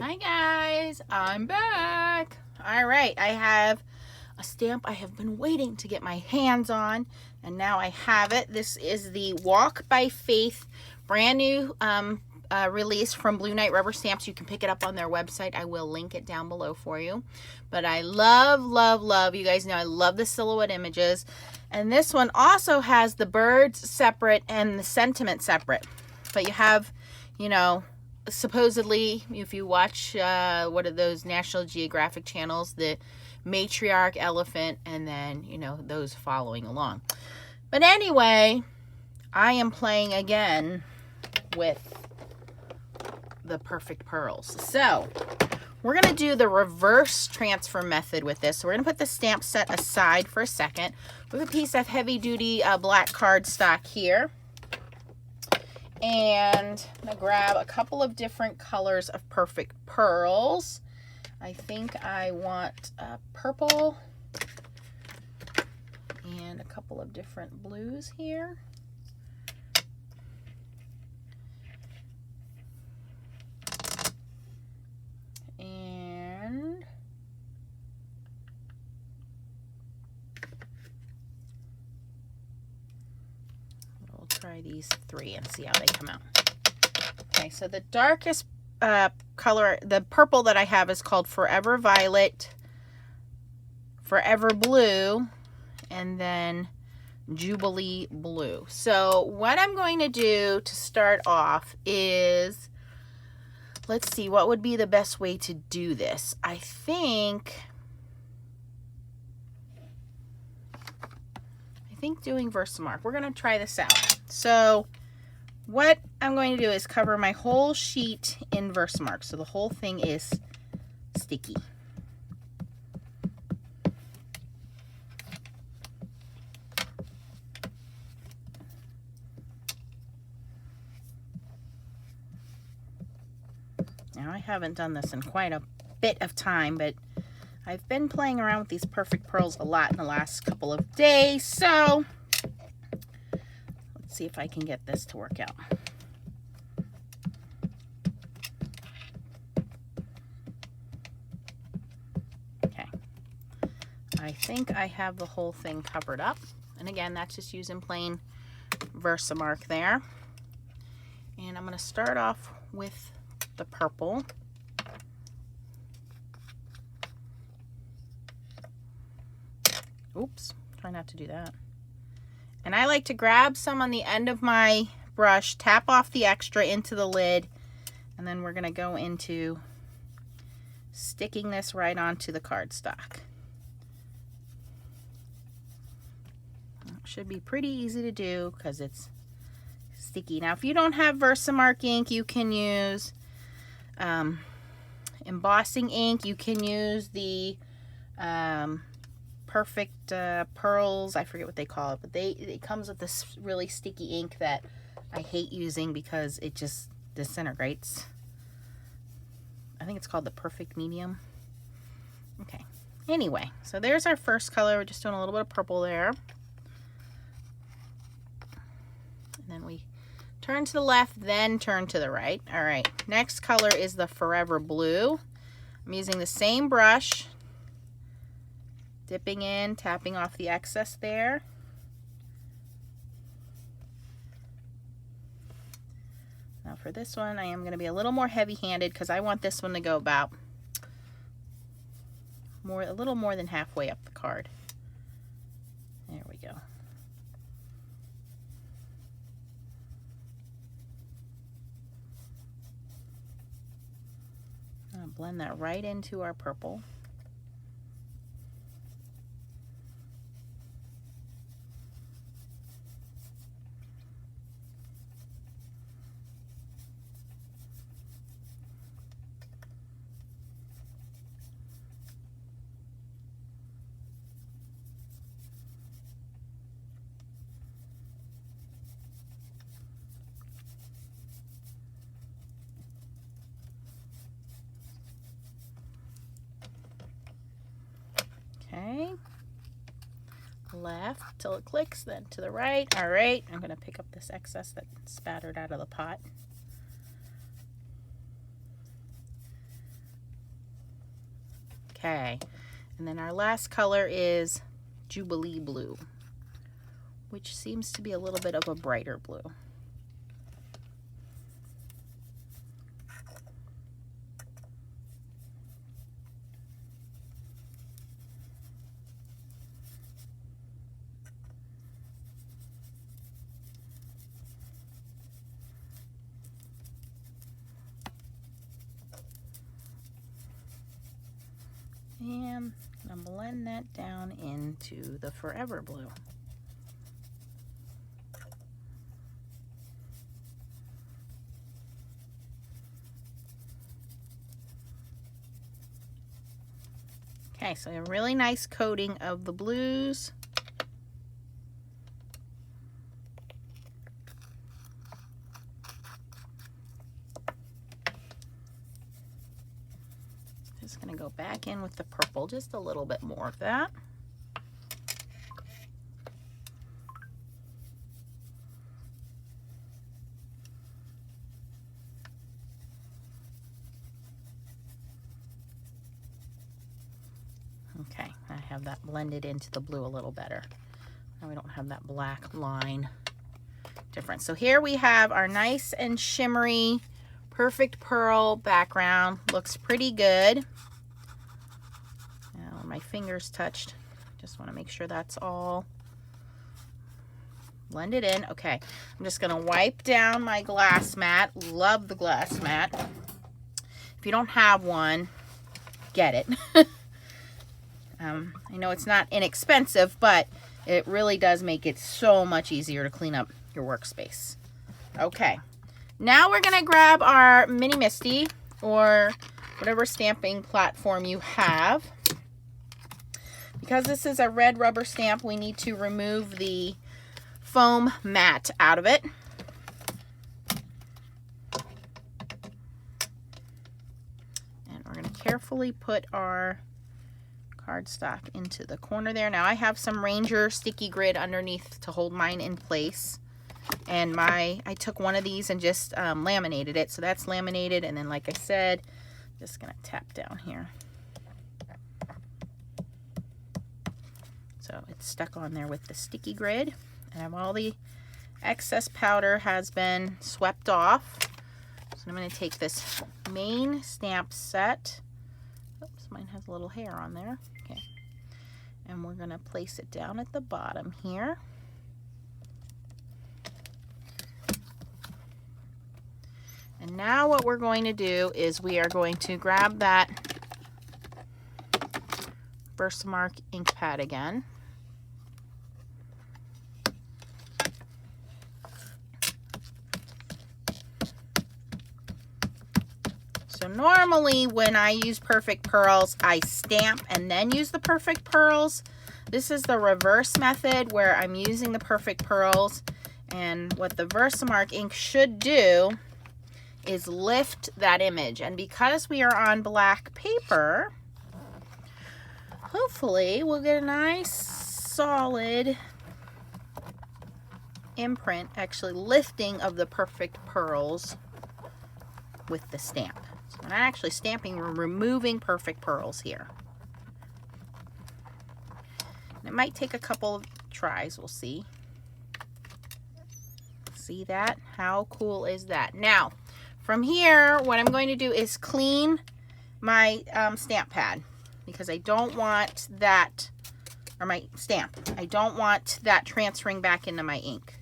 Hi guys, I'm back. All right, I have a stamp I have been waiting to get my hands on, and now I have it. This is the Walk by Faith brand new release from Blue Knight Rubber Stamps. You can pick it up on their website. I will link it down below for you. But I love, you guys know I love the silhouette images. And this one also has the birds separate and the sentiment separate. But you have, you know, supposedly, if you watch what are those National Geographic channels, the matriarch elephant, and then, you know, those following along. But anyway, I am playing again with the Perfect Pearls. So we're going to do the reverse transfer method with this. So we're going to put the stamp set aside for a second. We have a piece of heavy duty black cardstock here. And I'm going to grab a couple of different colors of Perfect Pearls. I think I want purple and a couple of different blues here. And we'll try these three and see how they come out. Okay, so the darkest color, the purple that I have is called Forever Violet, Forever Blue, and then Jubilee Blue. So what I'm going to do to start off is, let's see, what would be the best way to do this? I think doing Versamark. We're going to try this out. So what I'm going to do is cover my whole sheet in Versamark. So the whole thing is sticky. Now I haven't done this in quite a bit of time, but I've been playing around with these Perfect Pearls a lot in the last couple of days. So let's see if I can get this to work out. Okay. I think I have the whole thing covered up. And again, that's just using plain Versamark there. And I'm going to start off with the purple. Oops, try not to do that. And I like to grab some on the end of my brush, tap off the extra into the lid, and then we're going to go into sticking this right onto the cardstock. It should be pretty easy to do because it's sticky. Now, if you don't have Versamark ink, you can use embossing ink. You can use the Perfect Pearls. I forget what they call it, but it comes with this really sticky ink that I hate using because it just disintegrates. I think it's called the Perfect Medium. Okay. Anyway, so there's our first color. We're just doing a little bit of purple there. And then we turn to the left, then turn to the right. All right. Next color is the Forever Blue. I'm using the same brush, dipping in, tapping off the excess there. Now for this one, I am going to be a little more heavy-handed because I want this one to go about a little more than halfway up the card. There we go. I'll blend that right into our purple. Okay, left till it clicks, then to the right. All right, I'm going to pick up this excess that spattered out of the pot. Okay, and then our last color is Jubilee Blue, which seems to be a little bit of a brighter blue. And I'm gonna blend that down into the Forever Blue. Okay, so a really nice coating of the blues. Just gonna go back in with the purple, just a little bit more of that. Okay, I have that blended into the blue a little better. Now we don't have that black line difference. So here we have our nice and shimmery Perfect Pearl background. Looks pretty good. Now my fingers touched. Just want to make sure that's all blended in. Okay, I'm just going to wipe down my glass mat. Love the glass mat. If you don't have one, get it. I know it's not inexpensive, but it really does make it so much easier to clean up your workspace. Okay, now we're going to grab our Mini Misti or whatever stamping platform you have. Because this is a red rubber stamp, we need to remove the foam mat out of it. And we're going to carefully put our cardstock into the corner there. Now I have some Ranger sticky grid underneath to hold mine in place. And I took one of these and just laminated it. So that's laminated. And then like I said, just going to tap down here. So it's stuck on there with the sticky grid. And all the excess powder has been swept off. So I'm going to take this main stamp set. Oops, mine has a little hair on there. Okay. And we're going to place it down at the bottom here. And now what we're going to do is we are going to grab that Versamark ink pad again. So normally when I use Perfect Pearls, I stamp and then use the Perfect Pearls. This is the reverse method where I'm using the Perfect Pearls. And what the Versamark ink should do is lift that image. And because we are on black paper, hopefully we'll get a nice solid imprint, actually lifting of the Perfect Pearls with the stamp. So we're not actually stamping, we're removing Perfect Pearls here. And it might take a couple of tries, we'll see. See that? How cool is that? Now, from here, what I'm going to do is clean my stamp pad because I don't want that, or my stamp, I don't want that transferring back into my ink.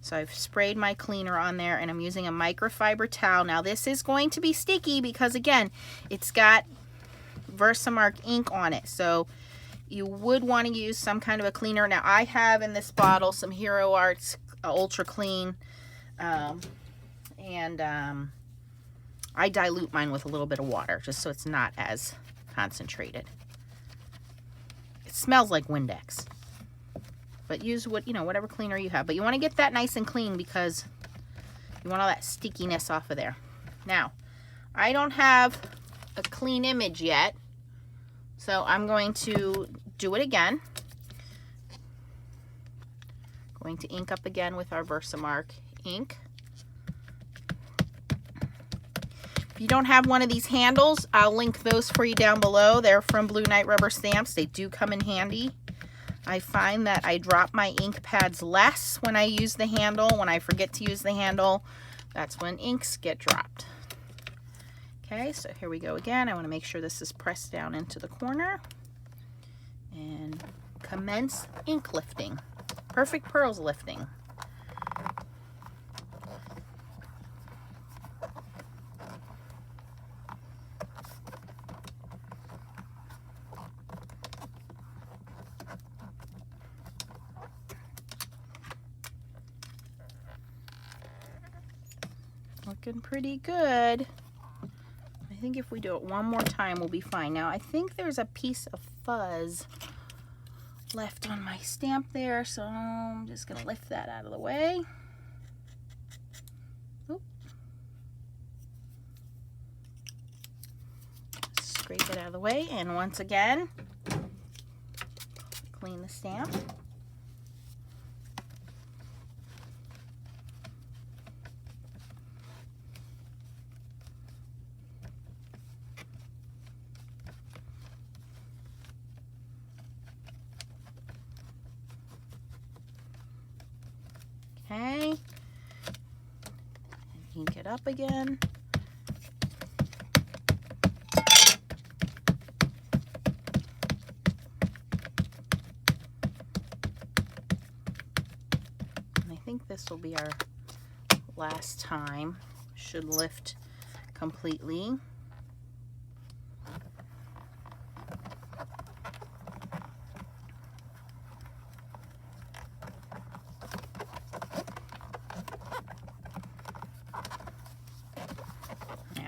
So I've sprayed my cleaner on there and I'm using a microfiber towel. Now this is going to be sticky because again, it's got Versamark ink on it. So you would want to use some kind of a cleaner. Now I have in this bottle some Hero Arts Ultra Clean. I dilute mine with a little bit of water just so it's not as concentrated. It smells like Windex. But use whatever cleaner you have. But you want to get that nice and clean because you want all that stickiness off of there. Now, I don't have a clean image yet, so I'm going to do it again. Going to ink up again with our Versamark ink. If you don't have one of these handles, I'll link those for you down below. They're from Blue Knight Rubber Stamps. They do come in handy. I find that I drop my ink pads less when I use the handle. When I forget to use the handle, that's when inks get dropped. Okay, so here we go again. I want to make sure this is pressed down into the corner. And commence ink lifting. Perfect Pearls lifting. Looking pretty good. I think if we do it one more time, we'll be fine. Now, I think there's a piece of fuzz left on my stamp there, so I'm just going to lift that out of the way. Oop. Scrape it out of the way, and once again, clean the stamp. Okay, and ink it up again. And I think this will be our last time. Should lift completely.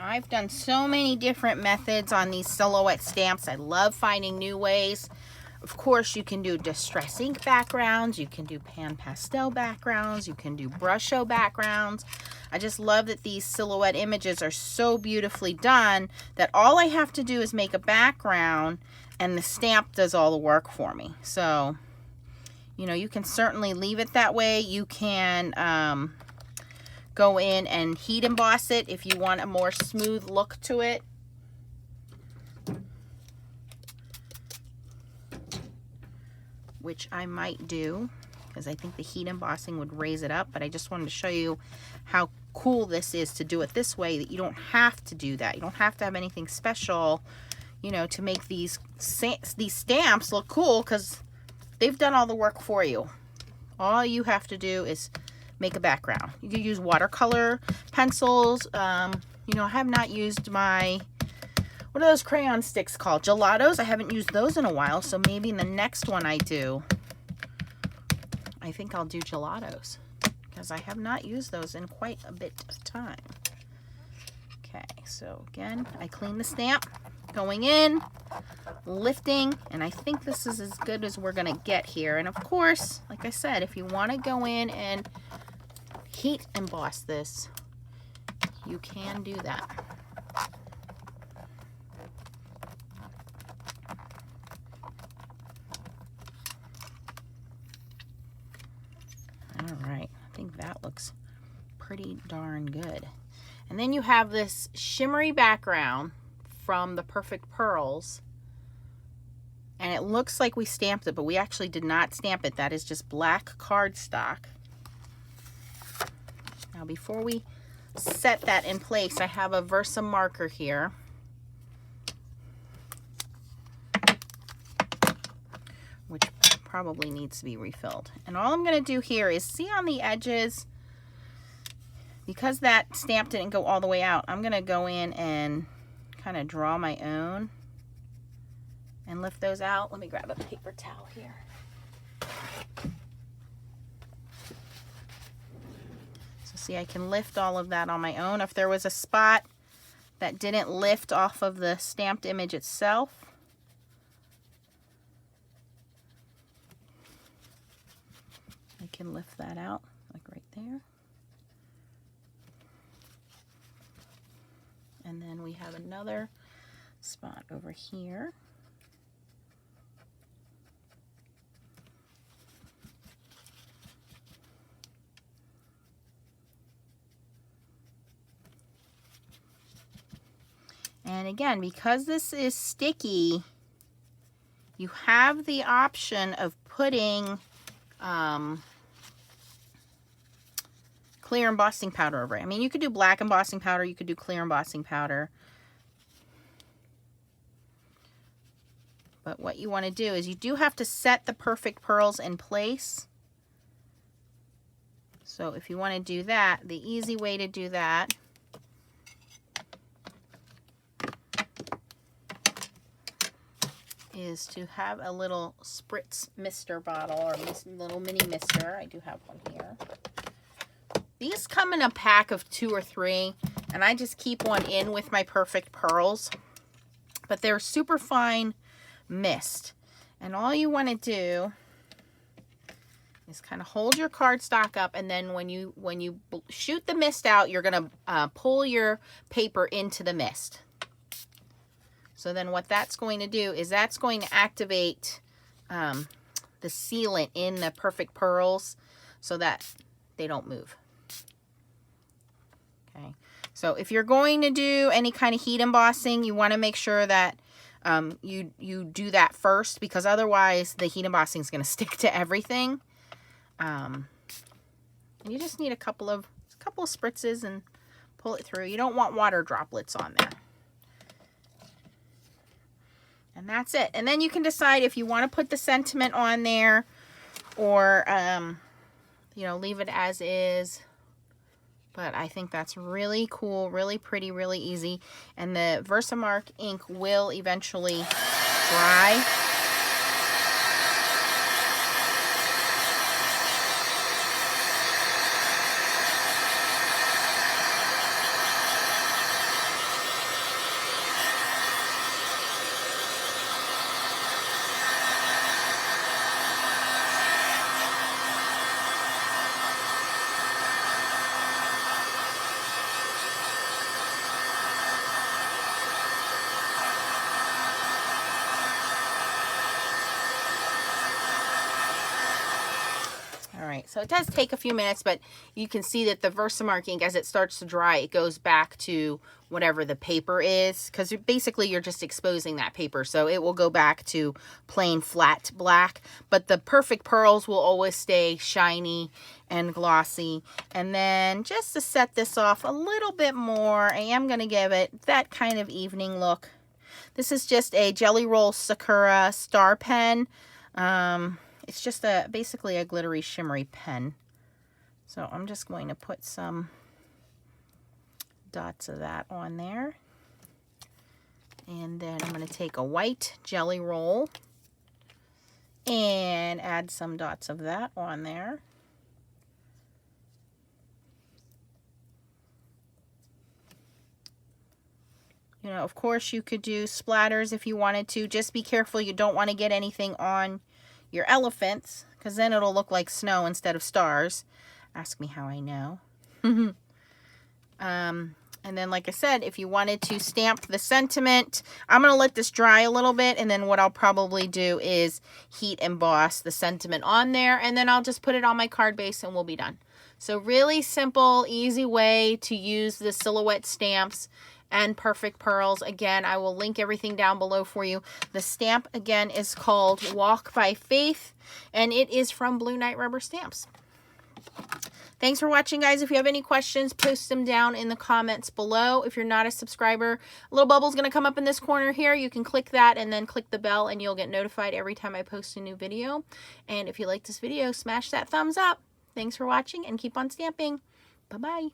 I've done so many different methods on these silhouette stamps. I love finding new ways. Of course, you can do distress ink backgrounds, you can do pan pastel backgrounds, you can do brusho backgrounds. I just love that these silhouette images are so beautifully done that all I have to do is make a background and the stamp does all the work for me. So, you know, you can certainly leave it that way. You can go in and heat emboss it if you want a more smooth look to it. Which I might do, because I think the heat embossing would raise it up, but I just wanted to show you how cool this is to do it this way, that you don't have to do that. You don't have to have anything special, you know, to make these stamps look cool, because they've done all the work for you. All you have to do is make a background. You can use watercolor pencils. You know, I have not used my, what are those crayon sticks called? Gelatos. I haven't used those in a while, so maybe in the next one I do, I think I'll do gelatos, because I have not used those in quite a bit of time. Okay, so again, I clean the stamp, going in, lifting, and I think this is as good as we're gonna get here. And of course, like I said, if you want to go in and heat emboss this, you can do that. All right, I think that looks pretty darn good. And then you have this shimmery background from the Perfect Pearls, and it looks like we stamped it, but we actually did not stamp it. That is just black cardstock. Now, before we set that in place, I have a Versa marker here. Which probably needs to be refilled. And all I'm going to do here is, see on the edges, because that stamp didn't go all the way out, I'm going to go in and kind of draw my own and lift those out. Let me grab a paper towel here. So see, I can lift all of that on my own. If there was a spot that didn't lift off of the stamped image itself, I can lift that out, like right there. And then we have another spot over here. And again, because this is sticky, you have the option of putting clear embossing powder over it. I mean, you could do black embossing powder, you could do clear embossing powder. But what you want to do is you do have to set the perfect pearls in place. So if you want to do that, the easy way to do that is to have a little spritz mister bottle or little mini mister. I do have one here. These come in a pack of 2 or 3, and I just keep one in with my perfect pearls. But they're super fine mist. And all you want to do is kind of hold your cardstock up, and then when you shoot the mist out, you're going to pull your paper into the mist. So then what that's going to do is that's going to activate the sealant in the perfect pearls so that they don't move. Okay. So if you're going to do any kind of heat embossing, you want to make sure that you do that first, because otherwise the heat embossing is going to stick to everything. You just need a couple of spritzes and pull it through. You don't want water droplets on there. And that's it. And then you can decide if you want to put the sentiment on there or, you know, leave it as is. But I think that's really cool, really pretty, really easy. And the Versamark ink will eventually dry. Alright, so it does take a few minutes, but you can see that the Versamark ink, as it starts to dry, it goes back to whatever the paper is, because basically you're just exposing that paper, so it will go back to plain flat black, but the perfect pearls will always stay shiny and glossy. And then just to set this off a little bit more, I am going to give it that kind of evening look. This is just a Jelly Roll Sakura Star Pen. It's just basically a glittery shimmery pen. So I'm just going to put some dots of that on there. And then I'm going to take a white Jelly Roll and add some dots of that on there. You know, of course you could do splatters if you wanted to. Just be careful you don't want to get anything on your elephants, because then it'll look like snow instead of stars. Ask me how I know. And then, like I said, if you wanted to stamp the sentiment, I'm going to let this dry a little bit, and then what I'll probably do is heat emboss the sentiment on there, and then I'll just put it on my card base and we'll be done. So really simple, easy way to use the silhouette stamps and perfect pearls. Again, I will link everything down below for you. The stamp, again, is called Walk by Faith, and it is from Blue Knight Rubber Stamps. Thanks for watching, guys. If you have any questions, post them down in the comments below. If you're not a subscriber, a little bubble's going to come up in this corner here. You can click that and then click the bell, and you'll get notified every time I post a new video. And if you like this video, smash that thumbs up. Thanks for watching, and keep on stamping. Bye-bye.